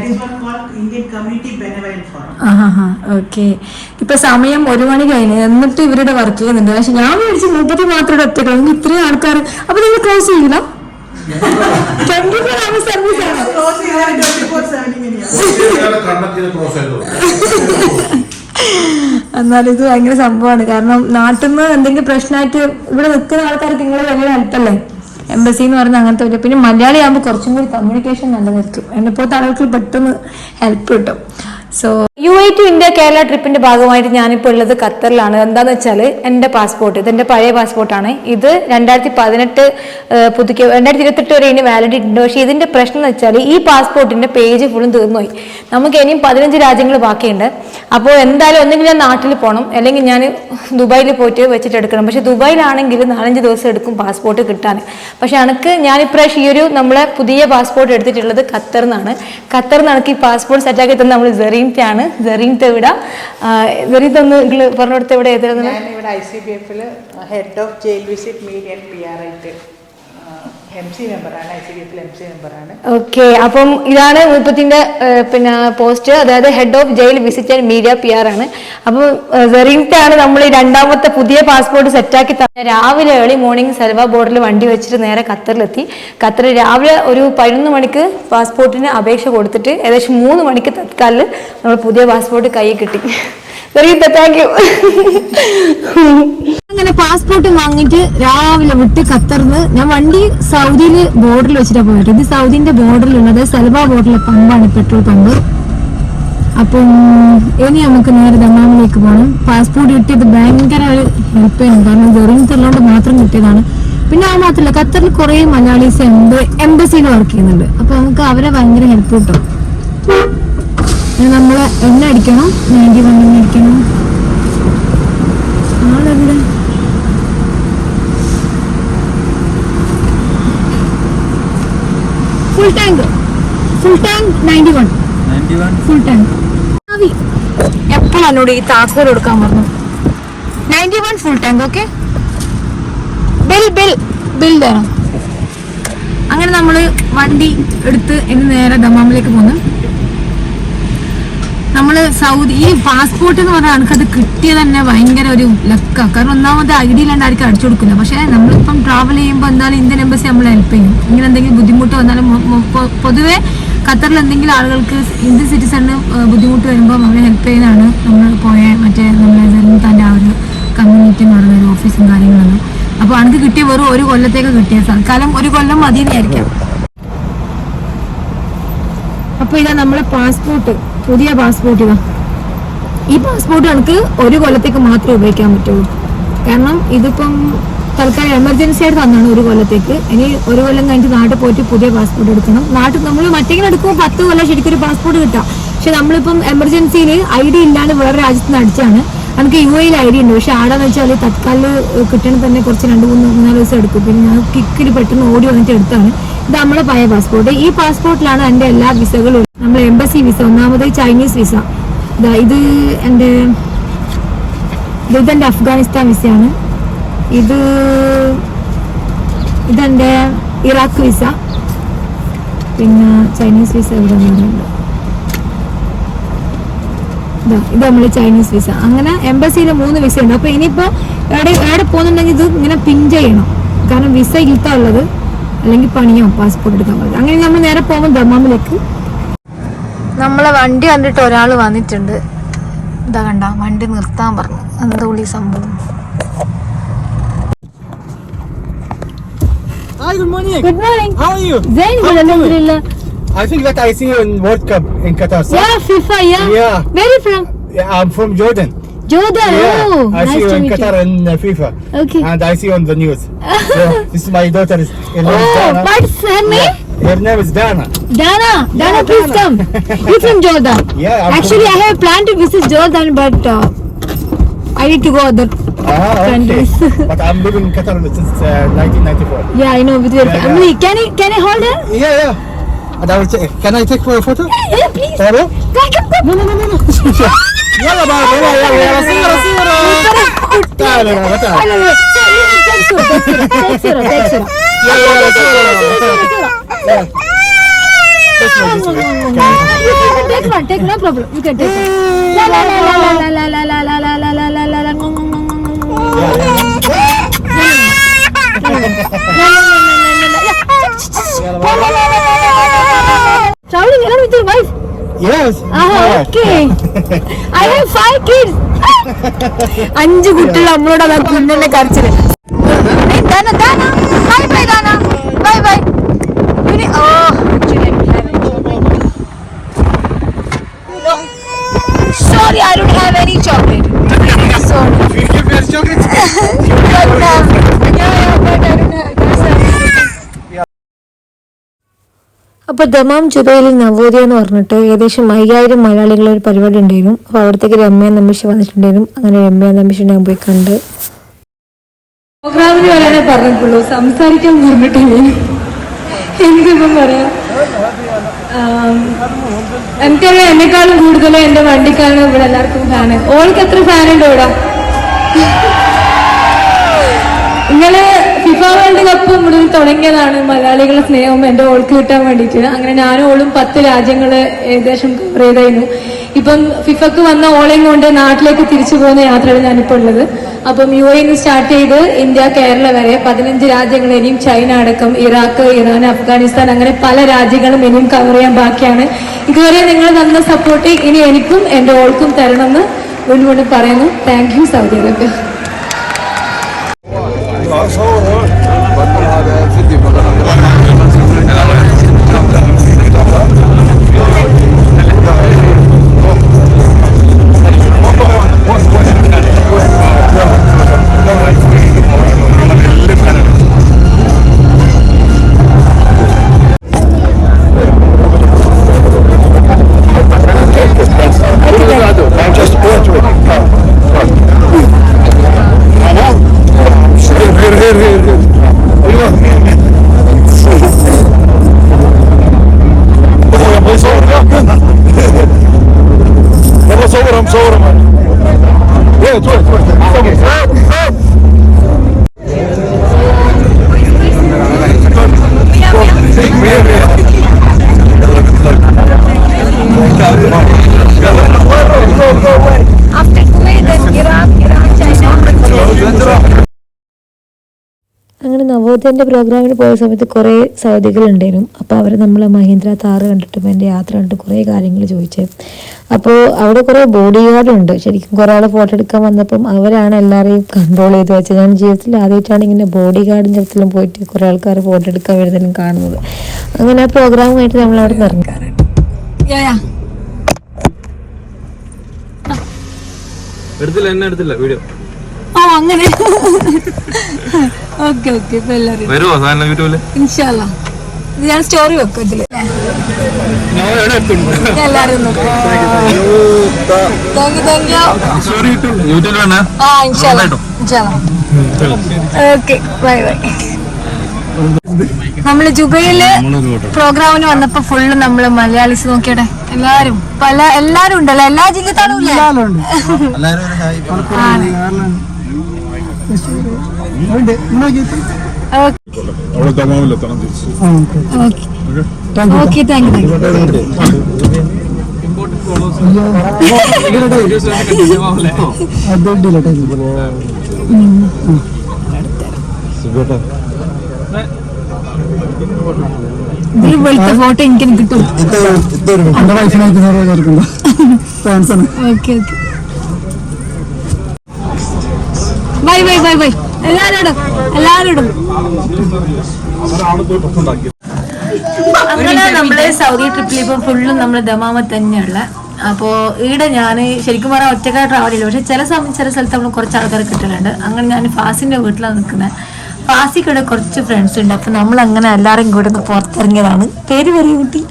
okay. ഇപ്പൊ സമയം 1 മണി കഴിഞ്ഞ്, എന്നിട്ട് ഇവരുടെ വർക്ക് ചെയ്യുന്നുണ്ട്. പക്ഷെ ഞാൻ വിളിച്ച് 30 മാത്രം ഒറ്റ ഇത്രയും ആൾക്കാർ. അപ്പൊ നിങ്ങൾ ക്ലോസ് ചെയ്യില്ല? 24 hours സർവീസ് ആണ്. എന്നാലും ഇത് ഭയങ്കര സംഭവമാണ്. കാരണം നാട്ടിൽ നിന്ന് എന്തെങ്കിലും പ്രശ്നമായിട്ട് ഇവിടെ നിൽക്കുന്ന ആൾക്കാർക്ക് നിങ്ങളെ വലിയ ഹെൽപ്പല്ലേ എംബസി എന്ന് പറഞ്ഞാൽ. അങ്ങനത്തെ വലിയ, പിന്നെ മലയാളി ആകുമ്പോൾ കുറച്ചും കൂടി കമ്മ്യൂണിക്കേഷൻ നല്ലതായിരിക്കും. എന്നെ പോലത്തെ ആളുകൾക്ക് പെട്ടെന്ന് ഹെൽപ്പ് കിട്ടും. So UAE to India Kerala ട്രിപ്പിന്റെ ഭാഗമായിട്ട് ഞാനിപ്പോൾ ഉള്ളത് ഖത്തറിലാണ്. എന്താന്ന് വെച്ചാൽ എൻ്റെ പാസ്പോർട്ട്, ഇതെന്റെ പഴയ പാസ്പോർട്ടാണ്. ഇത് 2018 പുതുക്കിയ 2028 വരെ ഇനി വാലിഡിറ്റി ഉണ്ട്. പക്ഷേ ഇതിന്റെ പ്രശ്നം എന്ന് വെച്ചാൽ ഈ പാസ്പോർട്ടിന്റെ പേജ് ഫുള്ളും തീർന്നുപോയി. നമുക്ക് ഇനിയും 15 രാജ്യങ്ങൾ ബാക്കിയുണ്ട്. അപ്പോൾ എന്തായാലും ഒന്നെങ്കിൽ ഞാൻ നാട്ടിൽ പോകണം, അല്ലെങ്കിൽ ഞാൻ ദുബായിൽ പോയിട്ട് വെച്ചിട്ട് എടുക്കണം. പക്ഷെ ദുബായിലാണെങ്കിൽ 4-5 ദിവസം എടുക്കും പാസ്പോർട്ട് കിട്ടാൻ. പക്ഷെ ഞാനിപ്രാവശ്യം ഈ നമ്മളെ പുതിയ പാസ്പോർട്ട് എടുത്തിട്ടുള്ളത് ഖത്തറിൽ നിന്നാണ് ഈ പാസ്പോർട്ട് സെറ്റാക്കി തന്നെ നമ്മൾ ജെറീൻറ്റാണ്. ജെറീൻത്തെ ഇവിടെ ജെറീൻത്തെ ഒന്ന് പറഞ്ഞിടത്ത് ഇവിടെ ഏതായിരുന്നു? ഞാനിവിടെ ICBF-ൽ head of jail visit media and PR ആയിട്ട് MC മെമ്പറാണ്. ICBF-ൽ MC മെമ്പറാണ്. ഓക്കെ, അപ്പം ഇതാണ് മുപ്പത്തിന്റെ പോസ്റ്റ്, അതായത് head of jail visit and media PR ആണ്. അപ്പം ജെറീൻറ്റാണ് നമ്മൾ ഈ 2ാമത്തെ പുതിയ പാസ്പോർട്ട് സെറ്റാക്കി തന്നെ. രാവിലെ ഏർലി മോർണിംഗ് സൽവ ബോർഡറിൽ വണ്ടി വെച്ചിട്ട് നേരെ ഖത്തറിലെത്തി. ഖത്തറിൽ രാവിലെ ഒരു 11 മണിക്ക് പാസ്പോർട്ടിന് അപേക്ഷ കൊടുത്തിട്ട് ഏകദേശം 3 മണിക്ക് തത്കാലിൽ നമ്മൾ പുതിയ പാസ്പോർട്ട് കയ്യിൽ കിട്ടി. Thank you. അങ്ങനെ പാസ്പോർട്ട് വാങ്ങിയിട്ട് രാവിലെ വിട്ട് ഖത്തറിന്ന് ഞാൻ വണ്ടി സൗദിയില് ബോർഡറിൽ വെച്ചിട്ടാണ് പോയിട്ട്. ഇത് സൗദിന്റെ ബോർഡറിലുള്ളത് സൽവ ബോർഡറിലെ പമ്പാണ്, പെട്രോൾ പമ്പ്. അപ്പം ഇനി നമുക്ക് നേരെ ദമാമിലേക്ക് പോകണം. പാസ്പോർട്ട് കിട്ടിയത് ഭയങ്കര ഒരു ഹെൽപ്പ് ചെയ്യുന്നു, കാരണം ജെറീൻത്തുള്ളതുകൊണ്ട് മാത്രം കിട്ടിയതാണ്. പിന്നെ അത് മാത്രമല്ല, ഖത്തറിൽ കുറെ മലയാളീസ് എംബസിയിൽ വർക്ക് ചെയ്യുന്നുണ്ട്. അപ്പൊ നമുക്ക് അവരെ ഭയങ്കര ഹെൽപ്പ് കിട്ടും. നമ്മളെ എണ്ണ അടിക്കണം, 91 എണ്ണ അടിക്കണം. ആളെവിടെ? Full tank 91 full tank. എപ്പോഴും എന്നോട് ഈ താക്കോൽ കൊടുക്കാൻ പറഞ്ഞു. 91 ഫുൾ ടാങ്ക്. ഓക്കെ, ബിൽ തരണം. അങ്ങനെ നമ്മള് വണ്ടി എടുത്ത് ഇന്ന് നേരെ ദമാമിലേക്ക് പോന്നു. നമ്മള് സൗദി ഈ പാസ്പോർട്ട് എന്ന് പറഞ്ഞാൽ എനിക്കത് കിട്ടിയത് തന്നെ ഭയങ്കര ഒരു ലക്കാണ്. കാരണം ഒന്നാമത് ID ഇല്ലാണ്ടായിരിക്കും അടിച്ചു കൊടുക്കില്ല. പക്ഷെ നമ്മളിപ്പം ട്രാവൽ ചെയ്യുമ്പോൾ എന്തായാലും ഇന്ത്യൻ എംബസി നമ്മളെ ഹെൽപ്പ് ചെയ്യും. ഇങ്ങനെ എന്തെങ്കിലും ബുദ്ധിമുട്ട് വന്നാലും പൊതുവെ ഖത്തറിൽ എന്തെങ്കിലും ആളുകൾക്ക് ഇന്ത്യൻ സിറ്റിസണിന് ബുദ്ധിമുട്ട് വരുമ്പോൾ അവരെ ഹെൽപ്പ് ചെയ്യുന്നതാണ് നമ്മൾ പോയ നമ്മളെ ജെറീൻത്താൻ്റെ ആ ഒരു കമ്മ്യൂണിറ്റി എന്ന് പറയുന്ന ഒരു ഓഫീസും കാര്യങ്ങളൊന്നും. അപ്പോൾ എനിക്ക് കിട്ടിയ വെറും 1 കൊല്ലത്തേക്ക് കിട്ടിയ തൽക്കാലം 1 കൊല്ലം മതിയെന്നായിരിക്കാം. അപ്പൊ ഇതാ നമ്മളെ പാസ്പോർട്ട്, പുതിയ പാസ്പോർട്ട്. ഇതാ ഈ പാസ്പോർട്ട് എനിക്ക് 1 കൊല്ലത്തേക്ക് മാത്രമേ ഉപയോഗിക്കാൻ പറ്റുള്ളൂ. കാരണം ഇതിപ്പം തൽക്കാലം എമർജൻസി ആയിട്ട് തന്നാണ് 1 കൊല്ലത്തേക്ക്. ഇനി 1 കൊല്ലം കഴിഞ്ഞിട്ട് നാട്ടിൽ പോയിട്ട് പുതിയ പാസ്പോർട്ട് എടുക്കണം. നാട്ടിൽ നമ്മൾ മറ്റേങ്ങനെ എടുക്കുമ്പോൾ 10 കൊല്ലം ശരിക്കും ഒരു പാസ്പോർട്ട് കിട്ടാം. പക്ഷെ നമ്മളിപ്പം എമർജൻസിയിൽ ID ഇല്ലാണ്ട് വേറെ രാജ്യത്ത് നിന്ന് അടിച്ചാണ്. എനിക്ക് UAE ഐഡിയ ഉണ്ട്. പക്ഷെ ആടാന്ന് വെച്ചാൽ തത്കാലിൽ കിട്ടണ തന്നെ കുറച്ച് 2-3 ദിവസം എടുക്കും. പിന്നെ ഞാൻ കിക്കിൽ പെട്ടെന്ന് ഓടി വന്നിട്ട് എടുത്താണ്. ഇത് നമ്മളെ പഴയ പാസ്പോർട്ട്. ഈ പാസ്പോർട്ടിലാണ് എൻ്റെ എല്ലാ വിസകളും. നമ്മളെ എംബസി വിസ, ഒന്നാമത് ചൈനീസ് വിസ, ഇത് എൻ്റെ അഫ്ഗാനിസ്ഥാൻ വിസയാണ്. ഇതെൻ്റെ ഇറാഖ് വിസ. പിന്നെ ചൈനീസ് വിസ ഇവിടെ ഉണ്ട്. ഇത് നമ്മള് ചൈനീസ് വിസ. അങ്ങനെ എംബസിയിൽ 3 വിസ ഉണ്ട്. അപ്പൊ ഇനിയിപ്പോ എവിടെ പോകുന്നുണ്ടെങ്കിൽ ഇത് ഇങ്ങനെ പിൻ ചെയ്യണം. കാരണം വിസ ഇൽത്താ ഉള്ളത്, അല്ലെങ്കിൽ പണിയോ പാസ്പോർട്ട് എടുക്കാൻ പറ്റും. അങ്ങനെ നമ്മൾ നേരെ പോകും ദമാമിലേക്ക്. നമ്മളെ വണ്ടി കണ്ടിട്ട് ഒരാൾ വന്നിട്ടുണ്ട്. ഇതാ കണ്ട, വണ്ടി നിർത്താൻ പറഞ്ഞു. എന്താ ഉള്ളി സംഭവം? Hi, good morning. Good morning. How are you? Zain, alhamdulillah. I think that I see you in World Cup in Qatar. So Yeah, FIFA, yeah. Yeah. Where are you from? yeah, I'm from Jordan. Jordan. Yeah, Oh, I nice see you to in meet Qatar you. in FIFA. Okay. And I see you on the news. So this is my daughter. Her name is Oh, Dana. what's her name? Her name is Dana. Dana, please come. You from Jordan? Yeah. I'm Actually, from... I have planned to visit Jordan, but I need to go other okay. countries. But I'm living in Qatar since 1994. Yeah, I know, with your Yeah, family. Can I hold her? Yeah. And I will take. Can I take for a photo? Yeah, please. Hello? Come. No. يلا بقى يلا صورة تعالوا تعالوا Take her. يلا Take no problem. You can take one. Traveling alone with your wife? Yes. Okay. I have 5 kids. 5 കുട്ടികൾ നമ്മളോട് അതാ കുഞ്ഞിന്റെ കരച്ചില്. Dana. Bye, Dana. Bye. No. Sorry, I don't have any chocolate. Sorry. You give me a chocolate? But, but I don't have. അപ്പോൾ Dammam ജുബൈലിൽ Navodaya എന്ന് പറഞ്ഞിട്ട് ഏകദേശം 5000 മലയാളികളുടെ ഒരു പരിപാടി ഉണ്ടായിരുന്നു. അപ്പോൾ അവിടത്തേക്ക് രമ്യ നമ്പീഷ് വന്നിട്ടുണ്ടായിരുന്നു. അങ്ങനെ രമ്യ നമ്പീഷ് ഞാൻ പോയി കണ്ട്. പ്രോഗ്രാമിന് വരാനേ പറഞ്ഞിട്ടുള്ളൂ, സംസാരിക്കാൻ പറഞ്ഞിട്ടില്ല. എനിക്കിപ്പം പറയാം, എനിക്കറിയാം എന്നെക്കാളും കൂടുതൽ എൻ്റെ വണ്ടിക്കാണ് ഇവിടെ എല്ലാവർക്കും ഫാന്. ഓൾക്ക് എത്ര ഫാനുണ്ട് ഇവിടെ? ഇങ്ങനെ ഫിഫ വേൾഡ് കപ്പ് മുതൽ തുടങ്ങിയതാണ് മലയാളികളുടെ സ്നേഹം എൻ്റെ ഓൾക്ക് കിട്ടാൻ വേണ്ടിയിട്ട്. അങ്ങനെ ഞാനും ഓളും 10 രാജ്യങ്ങള് ഏകദേശം കവർ ചെയ്തായിരുന്നു. ഇപ്പം ഫിഫക്ക് വന്ന ഓളെയും കൊണ്ട് നാട്ടിലേക്ക് തിരിച്ചു പോകുന്ന യാത്രയാണ് ഞാനിപ്പോൾ ഉള്ളത്. അപ്പം UAE സ്റ്റാർട്ട് ചെയ്ത് ഇന്ത്യ, കേരള വരെ 15 രാജ്യങ്ങൾ, ഇനിയും ചൈന അടക്കം, ഇറാഖ്, ഇറാൻ, അഫ്ഗാനിസ്ഥാൻ, അങ്ങനെ പല രാജ്യങ്ങളും ഇനിയും കവർ ചെയ്യാൻ ബാക്കിയാണ്. ഇതുവരെ നിങ്ങൾ തന്ന സപ്പോർട്ട് ഇനി എനിക്കും എൻ്റെ ഓൾക്കും തരണമെന്ന് വീണ്ടും പറയുന്നു. Thank you Saudi Arabia. അങ്ങനെ നവോദയൻ്റെ പ്രോഗ്രാമിന് പോയ സമയത്ത് കുറേ സൗദികളുണ്ടായിരുന്നു. അപ്പോൾ അവർ നമ്മളെ മഹീന്ദ്ര താറ് കണ്ടിട്ടും എൻ്റെ യാത്ര കണ്ടിട്ട് കുറേ കാര്യങ്ങൾ ചോദിച്ചത്. അപ്പോൾ അവിടെ കുറേ ബോഡി ഗാർഡുണ്ട്. ശരിക്കും കുറേ ആളെ ഫോട്ടോ എടുക്കാൻ വന്നപ്പം അവരാണ് എല്ലാവരെയും കൺട്രോൾ ചെയ്ത് വെച്ചത്. ഞാൻ ജീവിതത്തിൽ ആദ്യമായിട്ടാണ് ഇങ്ങനെ ബോഡി ഗാർഡിൻ്റെ അടുത്തെല്ലാം പോയിട്ട് കുറേ ആൾക്കാർ ഫോട്ടോ എടുക്കാൻ വരുന്നതെല്ലാം കാണുന്നത്. അങ്ങനെ ആ പ്രോഗ്രാമുമായിട്ട് നമ്മൾ അവിടെ നിന്ന് ഇറങ്ങി. എടുത്തില്ല വീഡിയോ. ഓ അങ്ങനെ. ഓക്കെ ഇപ്പൊ എല്ലാവരും വരുമോ സാധനം യൂട്യൂബില്? ഇൻഷാല്ലാ ഞാൻ സ്റ്റോറി വെക്കും ഇതില് എല്ലാരും ഓക്കെ ബൈ ബൈ. നമ്മള് ജുബൈയില് പ്രോഗ്രാമിന് വന്നപ്പോ ഫുള്ള് നമ്മള് മലയാളീസ് നോക്കിയടെ എല്ലാരും എല്ലാരും ഉണ്ടല്ലോ, എല്ലാ ജില്ലത്താളും ഓക്കെ. Thank you. ഫോട്ടോ എനിക്ക് കിട്ടും. Okay okay bye bye bye bye. എല്ലാരോടും അങ്ങനെ നമ്മള് സൗദി ട്രിപ്പിൽ ഇപ്പൊ ഫുള്ളും നമ്മള് ദമാമ തന്നെയുള്ള. അപ്പോൾ ഈടെ ഞാൻ ശരിക്കും പറഞ്ഞാൽ ഒറ്റക്കാർ ട്രാവൽ ചെയ്യില്ല, പക്ഷെ ചില സ്ഥലത്ത് നമ്മൾ കുറച്ച് ആൾക്കാർ കിട്ടലുണ്ട്. അങ്ങനെ ഞാൻ ഫാസിന്റെ വീട്ടിലാണ് നിൽക്കുന്നത്. ഫാസിക്കിടെ കുറച്ച് ഫ്രണ്ട്സ് ഉണ്ട്. അപ്പൊ നമ്മൾ അങ്ങനെ എല്ലാരും കൂടെ ഒന്ന് പുറത്തിറങ്ങിയതാണ്. പേര് പറയൂ കുട്ടി.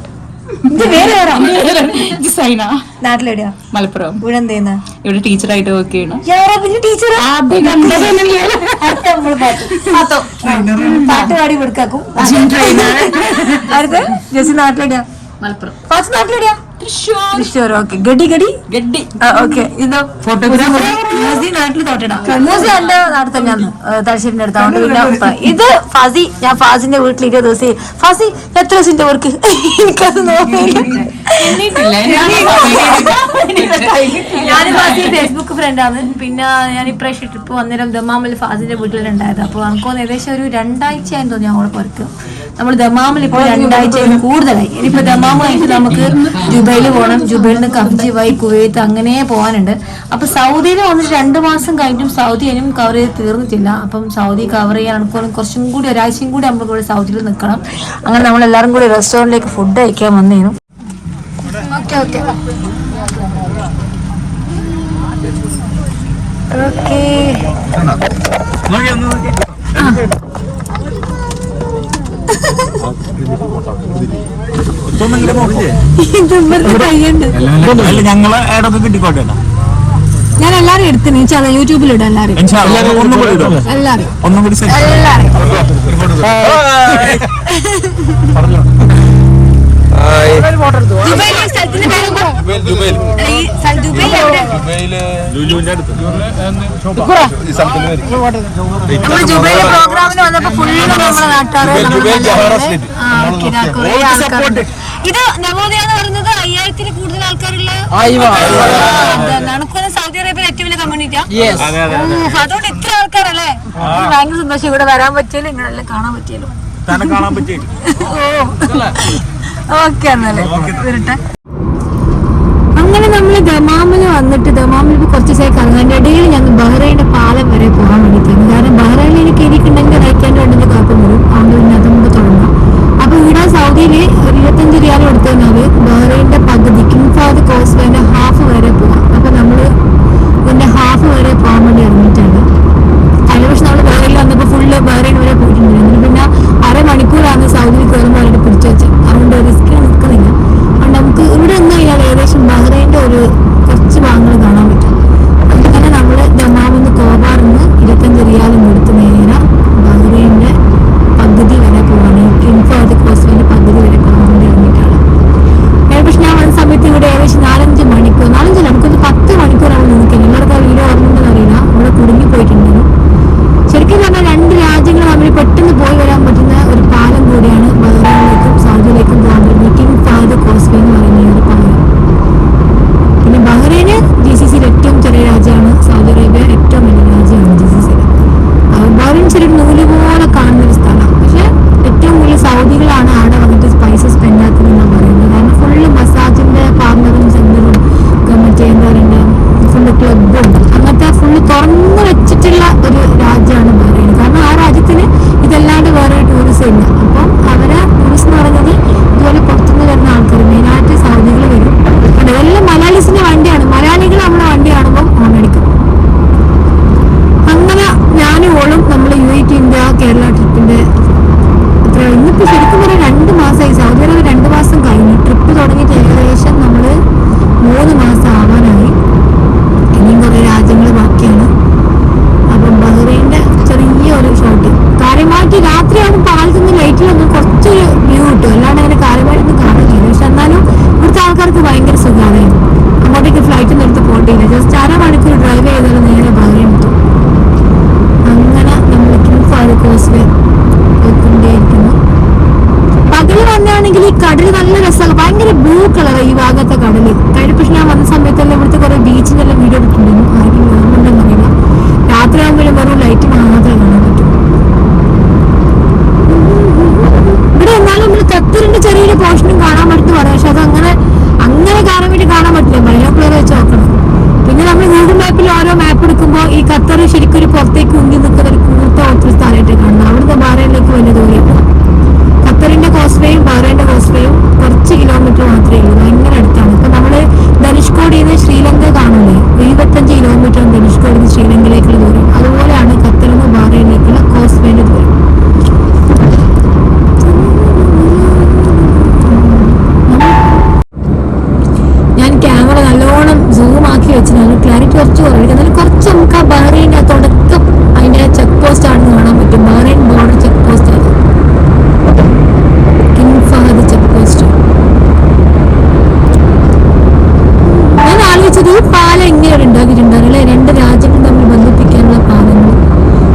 നാട്ടിലെവിടെയാ? മലപ്പുറം. ഇവിടെ എന്ത് ചെയ്യുന്ന? ഇവിടെ ടീച്ചറായിട്ട് വർക്ക് ചെയ്യണം. പാട്ട് പാടി കൊടുക്കാക്കും. അടുത്ത് ജെസി നാട്ടിലെവിടെയാ? മലപ്പുറം. ഫാസി നാട്ടിലെവിടെയാ? തൃശ്ശൂർ. ഓക്കെ. ഗഡി ഓക്കെ. ഇതോ ഫോട്ടോഗ്രാഫി നാട്ടിൽ തോട്ടിടാം. മൂസി എന്റെ നാട്ടിൽ തന്നെയാണ്, തലശ്ശേരിന്റെ അടുത്താണ്. പിന്നെ ഇത് ഫാസി. ഞാൻ ഫാസിന്റെ വീട്ടിൽ 20 ദിവസം. ഫാസി എത്ര ദിവസത്തിന്റെ വർക്ക്? എനിക്കത് ഞാൻ ഫാസി ഫേസ്ബുക്ക് ഫ്രണ്ടാണ്. പിന്നെ ഞാൻ ഇപ്രാവശ്യം ട്രിപ്പ് വന്നേരം ദമാമിൽ ഫാസിന്റെ വീട്ടിലുണ്ടായത്. അപ്പോൾ നമുക്കൊന്ന് ഏകദേശം ഒരു 2 ആഴ്ചയായെന്ന് തോന്നി ഞങ്ങളെ പുറത്ത്. നമ്മൾ ദമാമിൽ ഇപ്പോൾ 2 ആഴ്ച കൂടുതലായി. ഇനിയിപ്പോ ദമാമ് കഴിഞ്ഞിട്ട് നമുക്ക് ജുബൈൽ പോകണം. ജുബൈലിൽ നിന്ന് കഫ്ജി വൈ കുവൈത്ത് അങ്ങനെ പോകാനുണ്ട്. അപ്പൊ സൗദിയിൽ വന്നിട്ട് 2 മാസം കഴിഞ്ഞും സൗദി ഇനിയും കവർ ചെയ്ത് തീർന്നിട്ടില്ല. അപ്പം സൗദി കവർ ചെയ്യാൻ കുറച്ചും കൂടി ഒരാഴ്ചയും കൂടി നമ്മൾ കൂടെ സൗദിയിൽ നിൽക്കണം. അങ്ങനെ നമ്മൾ എല്ലാവരും കൂടി റെസ്റ്റോറൻറ്റിലേക്ക് ഫുഡ് കഴിക്കാൻ വന്നേനു. Okay okay okay. ഞാൻ എല്ലാരും എടുത്തിന് യൂട്യൂബിൽ ഇടാം. എല്ലാരും ജുബൈലിലെ പ്രോഗ്രാമിന് വന്നപ്പോ ഫുള്ള് നമ്മുടെ നാട്ടുകാർ. ഇത് നവോദയ എന്ന് പറയുന്നത് 5000-ൽ കൂടുതൽ ആൾക്കാരുള്ള നടക്കുന്ന സൗദി അറേബ്യയിലെ ഏറ്റവും വലിയ കമ്മ്യൂണിറ്റിയാ. അതുകൊണ്ട് ഇത്ര ആൾക്കാരല്ലേ? ഭയങ്കര സന്തോഷം ഇവിടെ വരാൻ പറ്റിയാലും നിങ്ങളെല്ലാം കാണാൻ പറ്റിയല്ലോ. ഓക്കെ എന്നാലേ വരട്ടെ. അങ്ങനെ നമ്മള് ദമാമിൽ വന്നിട്ട് ദമാമിൽ ഇപ്പൊ കുറച്ച് ദിവസമായി കറങ്ങാൻ ഇടയിൽ ഞങ്ങൾ ബഹ്റൈൻ്റെ പാലം വരെ പോകാൻ വേണ്ടിയിട്ടാണ്. കാരണം ബഹ്റൈനിൽ എനിക്ക് എനിക്കുണ്ടെങ്കിൽ റൈറ്റ് ഹാൻഡ് ഉണ്ടെങ്കിൽ കുഴപ്പം വരും. അതുകൊണ്ട് പിന്നെ അത് നമുക്ക് തുടങ്ങാം. അപ്പൊ ഇവിടെ സൗദിയിൽ 25 റിയാൽ എടുത്തു കഴിഞ്ഞാല് ബഹ്റൈൻ്റെ പകുതി കിങ് ഫഹദ് കോസ്റ്റ്വേന്റെ ഹാഫ് വരെ പോവാം. അപ്പൊ നമ്മള് ഇതിന്റെ ഹാഫ് വരെ പോകാൻ വേണ്ടി ഇറങ്ങിയിട്ടുണ്ട്. അതിന് പക്ഷെ നമ്മൾ ബഹ്റൈനിൽ വന്നപ്പോൾ ഫുള്ള് ബഹ്റൈൻ വരെ പോയിട്ടുണ്ടായിരുന്നു. പിന്നെ അരമണിക്കൂറാണ് സൗദിയിൽ കയറുമ്പോൾ അവിടെ പിടിച്ചു വെച്ചത്. അതുകൊണ്ട് റിസ്ക് നിൽക്കുന്നില്ല. അതുകൊണ്ട് നമുക്ക് ഇവിടെ നിന്ന് കഴിഞ്ഞാൽ ഏകദേശം ബഹ്റൈൻ്റെ ഒരു കുറച്ച് ഭാഗങ്ങൾ കാണാൻ പറ്റും. അങ്ങനെ നമ്മൾ ദമാമിന്ന് കോബാറിന്ന് 25 റിയാലും എടുത്ത് നേരെ ബഹ്റൈൻ്റെ പകുതി വരെ പോവാണ്. കിങ് ഫഹദ് കോസ്റ്റ്വേന്റെ പകുതി വരെ പോകാൻ വേണ്ടി ഇറങ്ങിയിട്ടാണ്. ഖത്തർ ശരിക്കും ഒരു പുറത്തേക്ക് ഉന്തി നിൽക്കുന്ന ഒരു കൂട്ട ഒത്തിരി സ്ഥലമായിട്ട് കാണുന്നത്. അവിടുന്ന് ബഹ്റൈനിലേക്ക് വലിയ ദൂരമില്ല. ഖത്തറിന്റെ കോസ്റ്റ്വേയും ബഹ്റൈന്റെ കോസ്റ്റ്വേയും കുറച്ച് കിലോമീറ്റർ മാത്രമേ ഉള്ളൂ, ഭയങ്കര അടുത്താണ്. ഇപ്പൊ നമ്മള് ധനുഷ്കോടിയിൽ നിന്ന് ശ്രീലങ്ക കാണൂലേ, 25 കിലോമീറ്റർ ധനുഷ്കോടിയിൽ നിന്ന് ശ്രീലങ്കയിലേക്കുള്ള ദൂരം. അതുപോലെയാണ് ഖത്തറിൽ നിന്ന് ബഹ്റൈനിലേക്കുള്ള കോസ്റ്റ്വേന്റെ ദൂരം. ഞാൻ ക്യാമറ നല്ലോണം സൂം ആക്കി വെച്ചിരുന്നു, ക്ലാരിറ്റി കുറച്ച് കുറവായിരിക്കും. എന്നാലും കുറച്ച് നമുക്ക് ആ ബഹ്റൈൻ്റെ തുടക്കം അതിന്റെ ചെക്ക് പോസ്റ്റ് ആണെന്ന് കാണാൻ പറ്റും. ബഹ്റൈൻ ബോർഡർ ചെക്ക് പോസ്റ്റ് ആണ്, കിങ് ഫഹദ് ചെക്ക് പോസ്റ്റ്. ഞാൻ ആലോചിച്ചത് ഈ പാലം എങ്ങനെയാണ് ഉണ്ടാക്കിയിട്ടുണ്ടാകും അല്ലെ, 2 രാജ്യങ്ങൾ തമ്മിൽ ബന്ധിപ്പിക്കാനുള്ള പാലങ്ങൾ.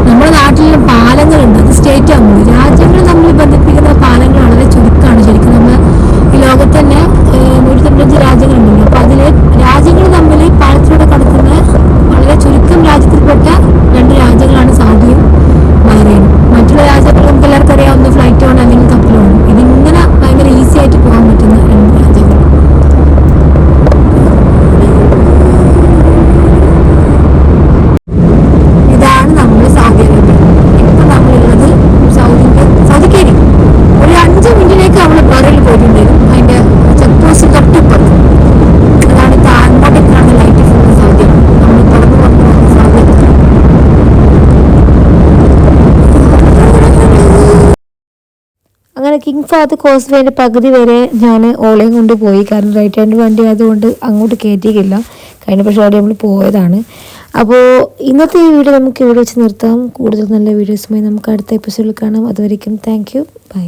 നമ്മുടെ നാട്ടിലും പാലങ്ങളുണ്ട്, അത് സ്റ്റേറ്റ് ആകുമ്പോൾ രാജ്യങ്ങൾ തമ്മിൽ ബന്ധിപ്പിക്കുന്ന പാലങ്ങൾ വളരെ ചുരുക്കമാണ്. ശരിക്കും നമ്മൾ ഈ ലോകത്ത് തന്നെ 195 രാജ്യങ്ങളുണ്ടല്ലോ, അപ്പൊ അതില് രാജ്യങ്ങൾ തമ്മിൽ പാലത്തിലൂടെ കടക്കുന്ന വളരെ ചുരുക്കം രാജ്യത്തിൽപ്പെട്ട 2 രാജ്യങ്ങളാണ് സൗദിയും ബഹ്റൈനും. മറ്റുള്ള രാജ്യങ്ങൾ നമുക്ക് എല്ലാവർക്കും അറിയാം, ഒന്ന് ഫ്ലൈറ്റ് വേണം അല്ലെങ്കിൽ കപ്പൽ വേണം. ഇതിങ്ങനെ ഭയങ്കര ഈസി ആയിട്ട് പോകാൻ പറ്റുന്ന 2 രാജ്യങ്ങൾ. ഇതാണ് നമ്മൾ സൗദി അറേബ്യ. ഇപ്പൊ നമ്മളുള്ളത് സൗദിക്കേരി. ഒരു 5 മിനിറ്റിലേക്ക് നമ്മൾ ബഹ്റൈനിൽ പോയിട്ടുണ്ടായിരുന്നു. അതിന്റെ ചെക്ക് പോസ്റ്റ് തൊട്ടിപ്പുറത്ത് അതാണ് അങ്ങോട്ടേക്കാണ് ലൈറ്റ് ഫുൾ സൗദിയാണ്. നമ്മൾ തുറന്നു പോകുന്ന സൗദി. അങ്ങനെ കിങ് ഫഹദ് കോസ്റ്റ്വേന്റെ പകുതി വരെ ഞാൻ ഓളയും കൊണ്ട് പോയി. കാരണം റൈറ്റ് ഹാൻഡ് വണ്ടി ആയതുകൊണ്ട് അങ്ങോട്ട് കയറ്റിയില്ല. കഴിഞ്ഞ പ്രാവശ്യം അവിടെ നമ്മൾ പോയതാണ്. അപ്പോൾ ഇന്നത്തെ ഈ വീഡിയോ നമുക്ക് ഇവിടെ വെച്ച് നിർത്താം. കൂടുതൽ നല്ല വീഡിയോസുമായി നമുക്ക് അടുത്ത എപ്പിസോഡിൽ കാണാം. അതുവരേക്കും താങ്ക് യു, ബൈ.